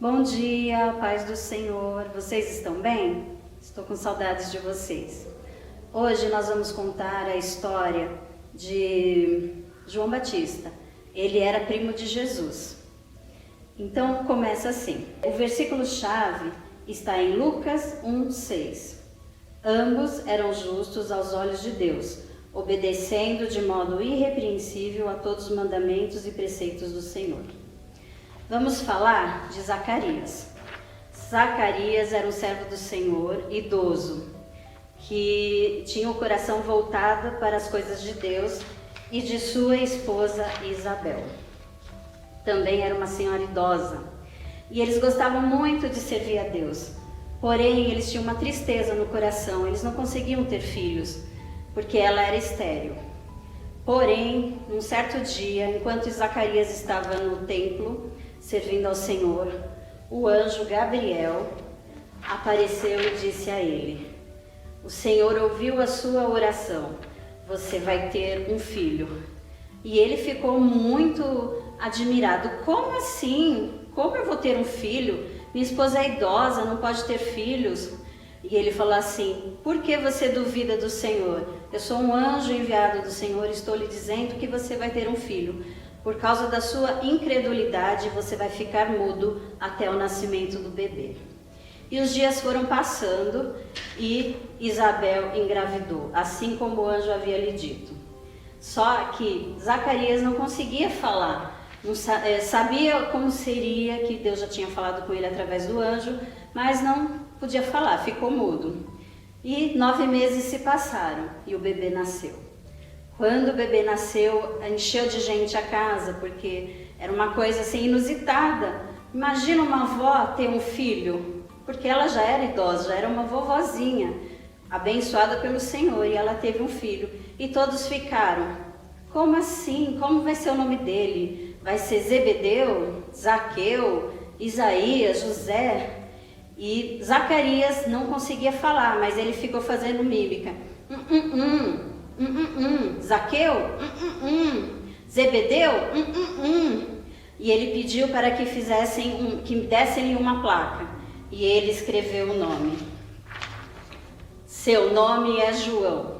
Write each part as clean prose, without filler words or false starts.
Bom dia, paz do Senhor. Vocês estão bem? Estou com saudades de vocês. Hoje nós vamos contar a história de João Batista. Ele era primo de Jesus. Então começa assim. O versículo-chave está em Lucas 1:6. Ambos eram justos aos olhos de Deus, obedecendo de modo irrepreensível a todos os mandamentos e preceitos do Senhor. Vamos falar de Zacarias. Zacarias era um servo do Senhor, idoso, que tinha o coração voltado para as coisas de Deus, e de sua esposa Isabel. Também era uma senhora idosa. E eles gostavam muito de servir a Deus. Porém, eles tinham uma tristeza no coração. Eles não conseguiam ter filhos, porque ela era estéril. Porém, num certo dia, enquanto Zacarias estava no templo, servindo ao Senhor, o anjo Gabriel apareceu e disse a ele: o Senhor ouviu a sua oração, você vai ter um filho. E ele ficou muito admirado. Como assim? Como eu vou ter um filho? Minha esposa é idosa, não pode ter filhos. E ele falou assim: por que você duvida do Senhor? Eu sou um anjo enviado do Senhor e estou lhe dizendo que você vai ter um filho. Por causa da sua incredulidade, você vai ficar mudo até o nascimento do bebê. E os dias foram passando e Isabel engravidou, assim como o anjo havia lhe dito. Só que Zacarias não conseguia falar, não sabia como seria, que Deus já tinha falado com ele através do anjo, mas não podia falar, ficou mudo. E 9 meses se passaram e o bebê nasceu. Quando o bebê nasceu, encheu de gente a casa, porque era uma coisa assim inusitada. Imagina uma avó ter um filho, porque ela já era idosa, já era uma vovozinha, abençoada pelo Senhor, e ela teve um filho. E todos ficaram: como assim? Como vai ser o nome dele? Vai ser Zebedeu, Zaqueu, Isaías, José? E Zacarias não conseguia falar, mas ele ficou fazendo mímica. Zaqueu, Zebedeu, E ele pediu para que que dessem-lhe uma placa. E ele escreveu o nome. Seu nome é João.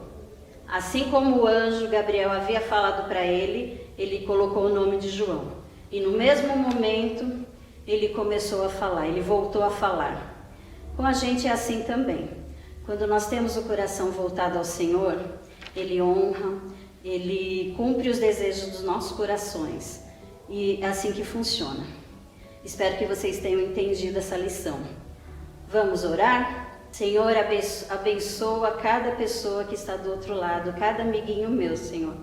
Assim como o anjo Gabriel havia falado para ele, ele colocou o nome de João. E no mesmo momento, ele começou a falar, ele voltou a falar. Com a gente é assim também. Quando nós temos o coração voltado ao Senhor, Ele honra, Ele cumpre os desejos dos nossos corações. E é assim que funciona. Espero que vocês tenham entendido essa lição. Vamos orar? Senhor, abençoa cada pessoa que está do outro lado, cada amiguinho meu, Senhor.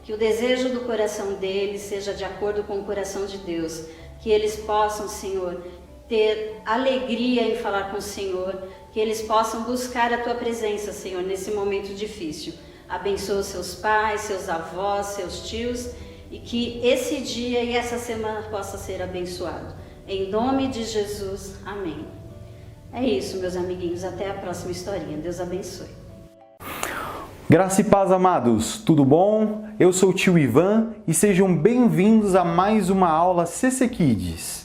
Que o desejo do coração deles seja de acordo com o coração de Deus. Que eles possam, Senhor, ter alegria em falar com o Senhor. Que eles possam buscar a Tua presença, Senhor, nesse momento difícil. Abençoa seus pais, seus avós, seus tios, e que esse dia e essa semana possa ser abençoado. Em nome de Jesus, amém. É isso, meus amiguinhos. Até a próxima historinha. Deus abençoe. Graça e paz, amados. Tudo bom? Eu sou o tio Ivan e sejam bem-vindos a mais uma aula CC Kids.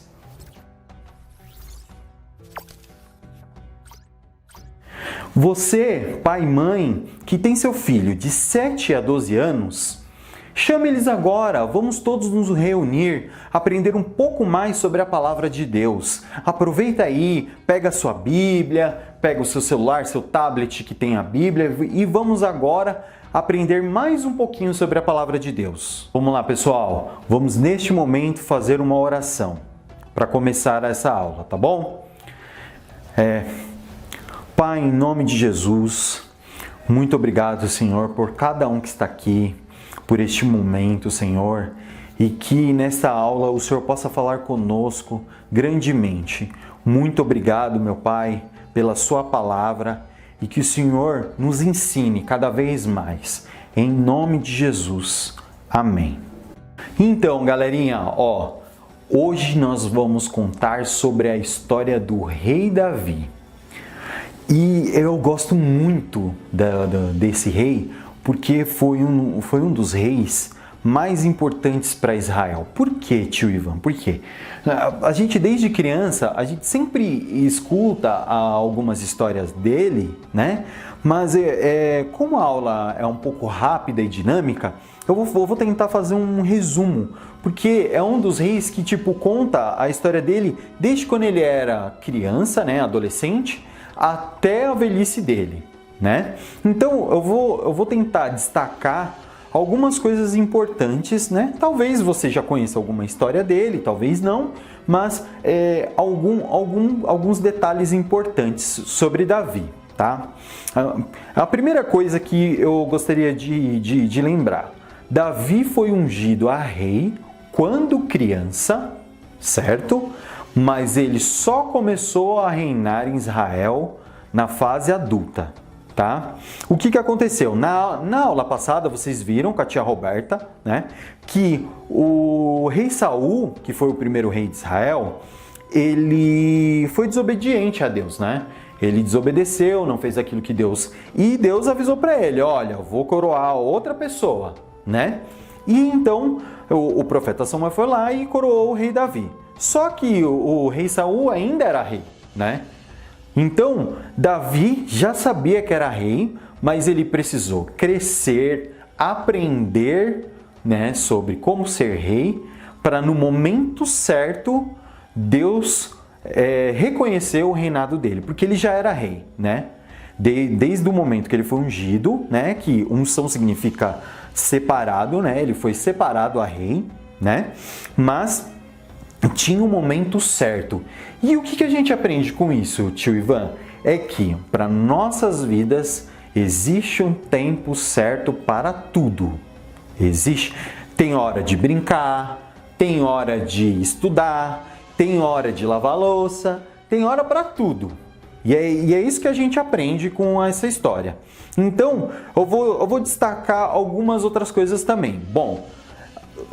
Você, pai e mãe, que tem seu filho de 7 a 12 anos, chame eles agora, vamos todos nos reunir, aprender um pouco mais sobre a palavra de Deus. Aproveita aí, pega a sua Bíblia, pega o seu celular, seu tablet que tem a Bíblia e vamos agora aprender mais um pouquinho sobre a palavra de Deus. Vamos lá, pessoal, vamos neste momento fazer uma oração para começar essa aula, tá bom? Pai, em nome de Jesus, muito obrigado, Senhor, por cada um que está aqui, por este momento, Senhor, e que nesta aula o Senhor possa falar conosco grandemente. Muito obrigado, meu Pai, pela sua palavra e que o Senhor nos ensine cada vez mais. Em nome de Jesus. Amém. Então, galerinha, hoje nós vamos contar sobre a história do rei Davi. E eu gosto muito desse rei, porque foi um dos reis mais importantes para Israel. Por quê, tio Ivan? Por quê? A gente, desde criança, a gente sempre escuta algumas histórias dele, né? Mas como a aula é um pouco rápida e dinâmica, eu vou tentar fazer um resumo, porque é um dos reis que, conta a história dele desde quando ele era criança, né, adolescente, até a velhice dele, né? Então, eu vou tentar destacar algumas coisas importantes, né? Talvez você já conheça alguma história dele, talvez não, mas alguns detalhes importantes sobre Davi, tá? A primeira coisa que eu gostaria de lembrar: Davi foi ungido a rei quando criança, certo? Mas ele só começou a reinar em Israel na fase adulta. Tá? O que aconteceu? Na aula passada, vocês viram com a tia Roberta, né, que o rei Saul, que foi o primeiro rei de Israel, ele foi desobediente a Deus, né? Ele desobedeceu, não fez aquilo que Deus... E Deus avisou para ele, olha, eu vou coroar outra pessoa, né? E então o profeta Samuel foi lá e coroou o rei Davi. Só que o rei Saul ainda era rei, né? Então, Davi já sabia que era rei, mas ele precisou crescer, aprender, né, sobre como ser rei, para no momento certo Deus reconhecer o reinado dele, porque ele já era rei, né? Desde o momento que ele foi ungido, né, que unção significa separado, né? Ele foi separado a rei, né? Mas tinha um momento certo. E o que a gente aprende com isso, tio Ivan? É que para nossas vidas existe um tempo certo para tudo. Tem hora de brincar, tem hora de estudar, tem hora de lavar louça, tem hora para tudo. E é isso que a gente aprende com essa história. Então, eu vou destacar algumas outras coisas também. Bom,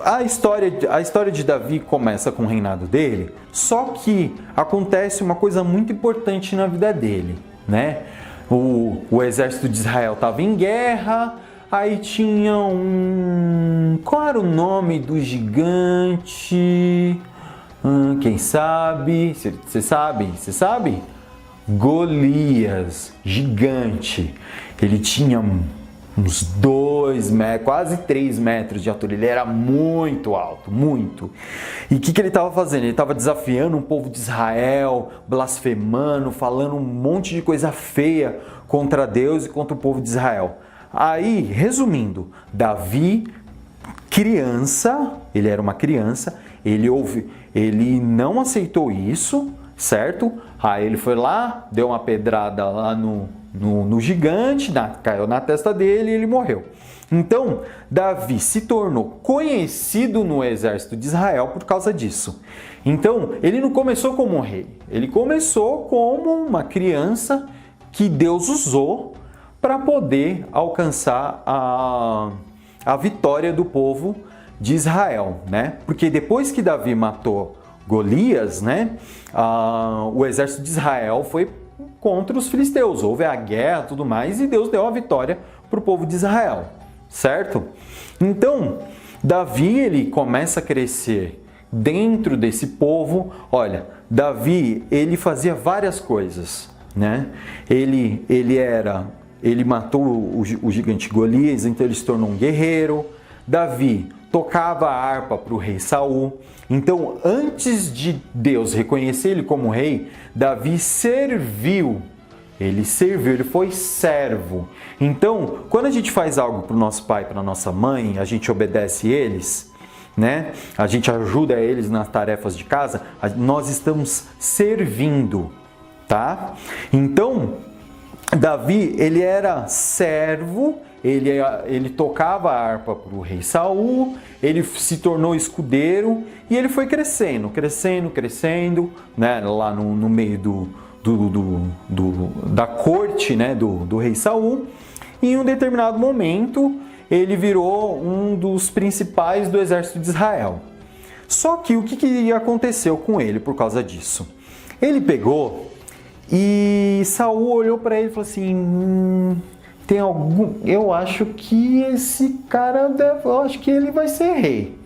a história de Davi começa com o reinado dele, só que acontece uma coisa muito importante na vida dele, né? O exército de Israel estava em guerra, aí tinha Qual era o nome do gigante? Quem sabe? Você sabe? Você sabe? Golias, gigante. Ele tinha uns 2 metros, quase 3 metros de altura. Ele era muito alto, muito. E o que ele estava fazendo? Ele estava desafiando o povo de Israel, blasfemando, falando um monte de coisa feia contra Deus e contra o povo de Israel. Aí, resumindo, Davi, criança, ele era uma criança, ele não aceitou isso, certo? Aí ele foi lá, deu uma pedrada lá no gigante, caiu na testa dele e ele morreu. Então, Davi se tornou conhecido no exército de Israel por causa disso. Então, ele não começou como um rei, ele começou como uma criança que Deus usou para poder alcançar a vitória do povo de Israel, né? Porque depois que Davi matou Golias, né, o exército de Israel foi contra os filisteus, houve a guerra e tudo mais, e Deus deu a vitória para o povo de Israel, certo? Então, Davi, ele começa a crescer dentro desse povo. Olha, Davi, ele fazia várias coisas, né? Ele matou o gigante Golias, então ele se tornou um guerreiro. Davi tocava a harpa para o rei Saul. Então, antes de Deus reconhecer ele como rei, Davi serviu. Ele foi servo. Então, quando a gente faz algo para o nosso pai, para a nossa mãe, a gente obedece eles, né? A gente ajuda eles nas tarefas de casa, nós estamos servindo, tá? Então, Davi, ele era servo. Ele tocava a harpa para o rei Saul, ele se tornou escudeiro e ele foi crescendo, né, lá no meio da corte, né, do rei Saul. E em um determinado momento, ele virou um dos principais do exército de Israel. Só que o que aconteceu com ele por causa disso? Ele pegou e Saul olhou para ele e falou assim... eu acho que esse cara, eu acho que ele vai ser rei.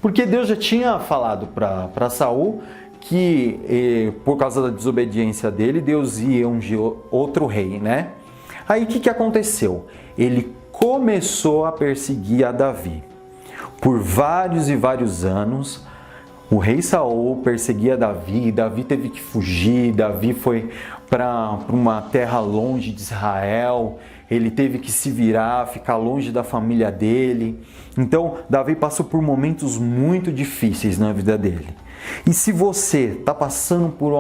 Porque Deus já tinha falado para Saul que por causa da desobediência dele, Deus ia ungir outro rei, né? Aí o que aconteceu? Ele começou a perseguir a Davi. Por vários e vários anos, o rei Saul perseguia Davi, Davi teve que fugir, Davi foi para uma terra longe de Israel, ele teve que se virar, ficar longe da família dele. Então, Davi passou por momentos muito difíceis na vida dele. E se você está passando por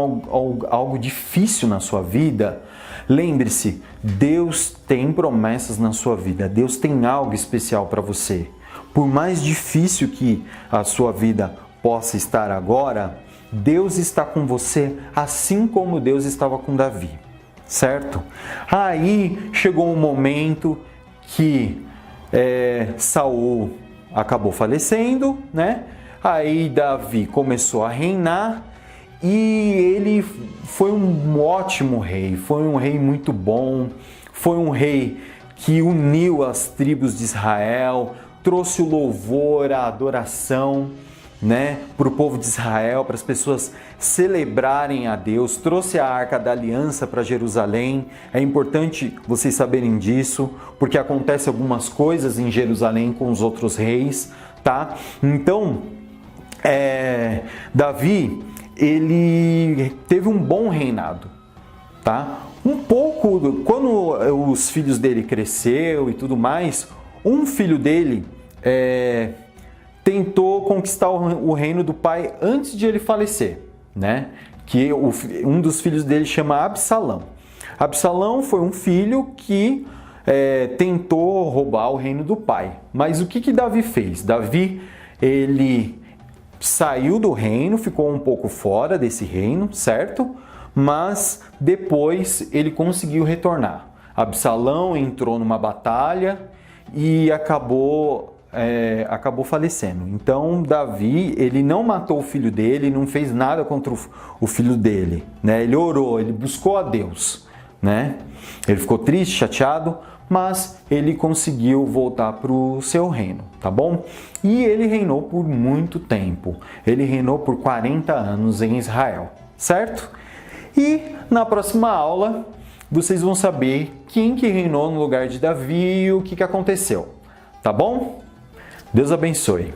algo difícil na sua vida, lembre-se, Deus tem promessas na sua vida, Deus tem algo especial para você. Por mais difícil que a sua vida possa estar agora, Deus está com você assim como Deus estava com Davi, certo? Aí chegou um momento que Saul acabou falecendo, né? Aí Davi começou a reinar e ele foi um ótimo rei, foi um rei muito bom, foi um rei que uniu as tribos de Israel, trouxe o louvor, a adoração, né, para o povo de Israel, para as pessoas celebrarem a Deus, trouxe a Arca da Aliança para Jerusalém. É importante vocês saberem disso, porque acontece algumas coisas em Jerusalém com os outros reis, tá? Então, Davi, ele teve um bom reinado, tá? Um pouco, quando os filhos dele cresceu e tudo mais, um filho dele tentou conquistar o reino do pai antes de ele falecer, né? Que um dos filhos dele chama Absalão. Absalão foi um filho que tentou roubar o reino do pai. Mas o que Davi fez? Davi, ele saiu do reino, ficou um pouco fora desse reino, certo? Mas depois ele conseguiu retornar. Absalão entrou numa batalha e acabou falecendo. Então Davi, ele não matou o filho dele, não fez nada contra o filho dele, né? Ele orou, ele buscou a Deus, né? Ele ficou triste, chateado, mas ele conseguiu voltar para o seu reino, tá bom? E ele reinou por muito tempo. Ele reinou por 40 anos em Israel, certo? E na próxima aula vocês vão saber quem que reinou no lugar de Davi e o que aconteceu, tá bom? Deus abençoe.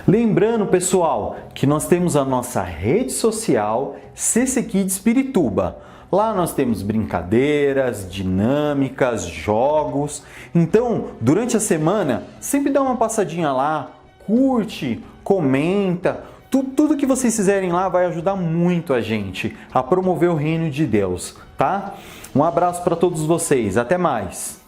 Lembrando, pessoal, que nós temos a nossa rede social CC Kids Pirituba. Lá nós temos brincadeiras, dinâmicas, jogos. Então, durante a semana, sempre dá uma passadinha lá, curte, comenta. Tudo que vocês fizerem lá vai ajudar muito a gente a promover o reino de Deus, tá? Um abraço para todos vocês. Até mais!